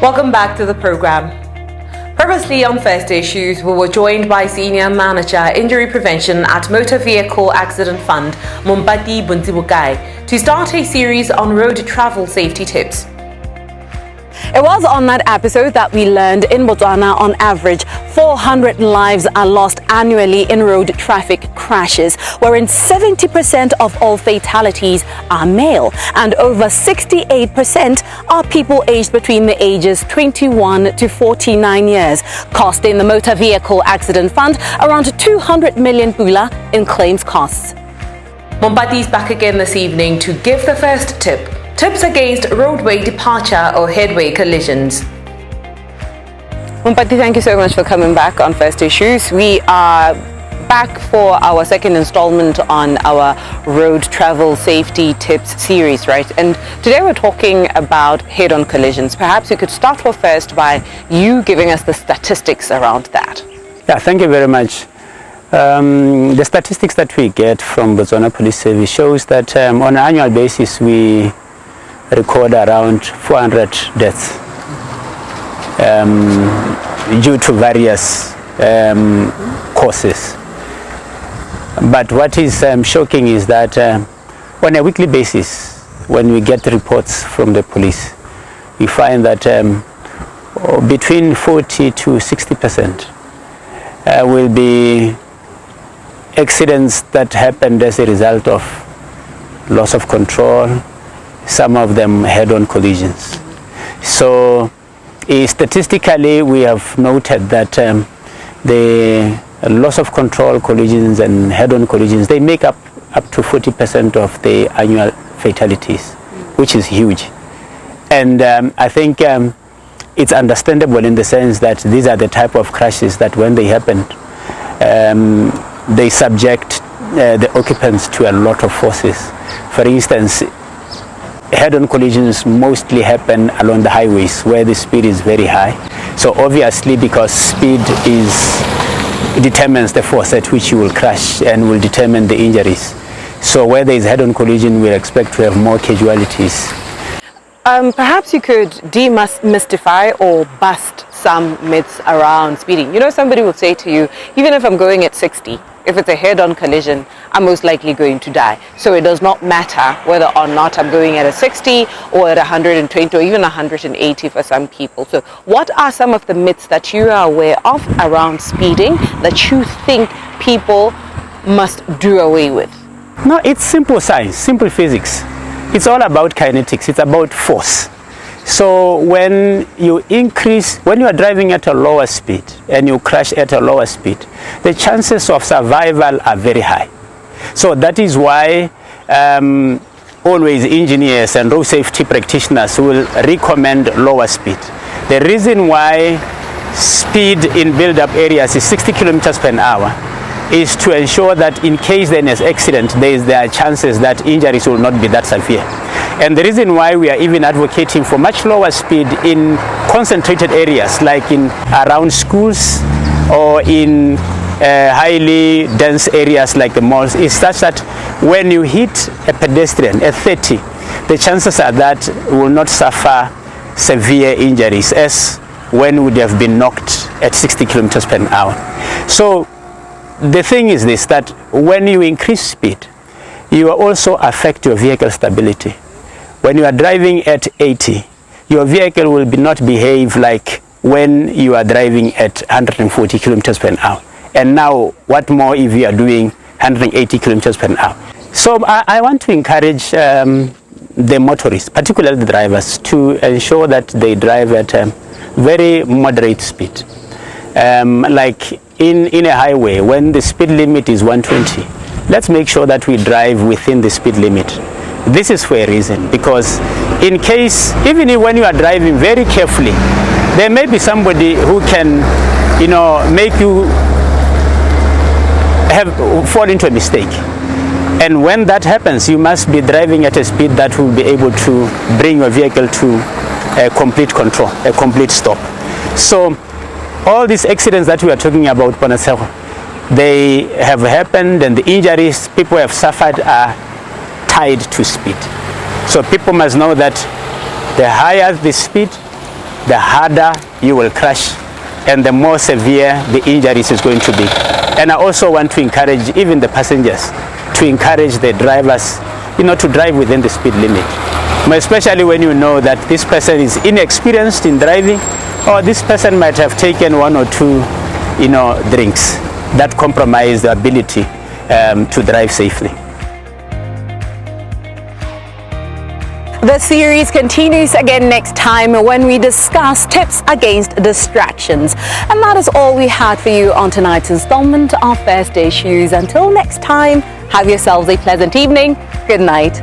Welcome back to the program. Previously on First Issues, we were joined by Senior Manager Injury Prevention at Motor Vehicle Accident Fund Mompati Bontsibokae to start a series on road travel safety tips. It was on that episode that we learned in Botswana, on average, 400 lives are lost annually in road traffic crashes, wherein 70% of all fatalities are male and over 68% are people aged between the ages 21 to 49 years, costing the Motor Vehicle Accident Fund around 200 million pula in claims costs. Mompati is back again this evening to give the first tip. Tips against roadway departure or headway collisions. Mompati, thank you so much for coming back on First Issues. We are back for our second installment on our road travel safety tips series, right? And today we're talking about head-on collisions. Perhaps you could start off first by you giving us the statistics around that. Yeah, thank you very much. The statistics that we get from Botswana Police Service shows that on an annual basis we record around 400 deaths due to various causes. But what is shocking is that on a weekly basis, when we get reports from the police, we find that between 40 to 60% will be accidents that happened as a result of loss of control, some of them head-on collisions. So statistically we have noted that the loss of control collisions and head-on collisions, they make up to 40% of the annual fatalities, which is huge. And I think it's understandable in the sense that these are the type of crashes that when they happen, they subject the occupants to a lot of forces. For instance, head-on collisions mostly happen along the highways where the speed is very high. So obviously, because speed determines the force at which you will crash and will determine the injuries. So where there is head-on collision, we expect to have more casualties. Perhaps you could demystify or bust some myths around speeding. You know, somebody will say to you, even if I'm going at 60, if it's a head-on collision, I'm most likely going to die. So it does not matter whether or not I'm going at a 60 or at 120 or even 180 for some people. So what are some of the myths that you are aware of around speeding that you think people must do away with? No, it's simple science, simple physics. It's all about kinetics, it's about force. So when you are driving at a lower speed and you crash at a lower speed, the chances of survival are very high. So that is why always engineers and road safety practitioners will recommend lower speed. The reason why speed in build-up areas is 60 kilometers per hour is to ensure that in case there is an accident, there are chances that injuries will not be that severe. And the reason why we are even advocating for much lower speed in concentrated areas like in around schools or in highly dense areas like the malls is such that when you hit a pedestrian at 30, the chances are that will not suffer severe injuries as when would have been knocked at 60 kilometers per hour. So the thing is this, that when you increase speed, you also affect your vehicle stability. When you are driving at 80, your vehicle will not behave like when you are driving at 140 kilometers per hour. And now, what more if you are doing 180 kilometers per hour? So I want to encourage the motorists, particularly the drivers, to ensure that they drive at a very moderate speed. Like in a highway, when the speed limit is 120, let's make sure that we drive within the speed limit. This is for a reason, because in case, even when you are driving very carefully, there may be somebody who can, make you fall into a mistake. And when that happens, you must be driving at a speed that will be able to bring your vehicle to a complete control, a complete stop. So all these accidents that we are talking about, they have happened, and the injuries people have suffered are tied to speed. So people must know that the higher the speed, the harder you will crash and the more severe the injuries is going to be. And I also want to encourage even the passengers to encourage the drivers, to drive within the speed limit. Especially when you know that this person is inexperienced in driving, or this person might have taken one or two, drinks that compromise the ability to drive safely. The series continues again next time when we discuss tips against distractions. And that is all we had for you on tonight's installment of First Issues. Until next time, have yourselves a pleasant evening. Good night.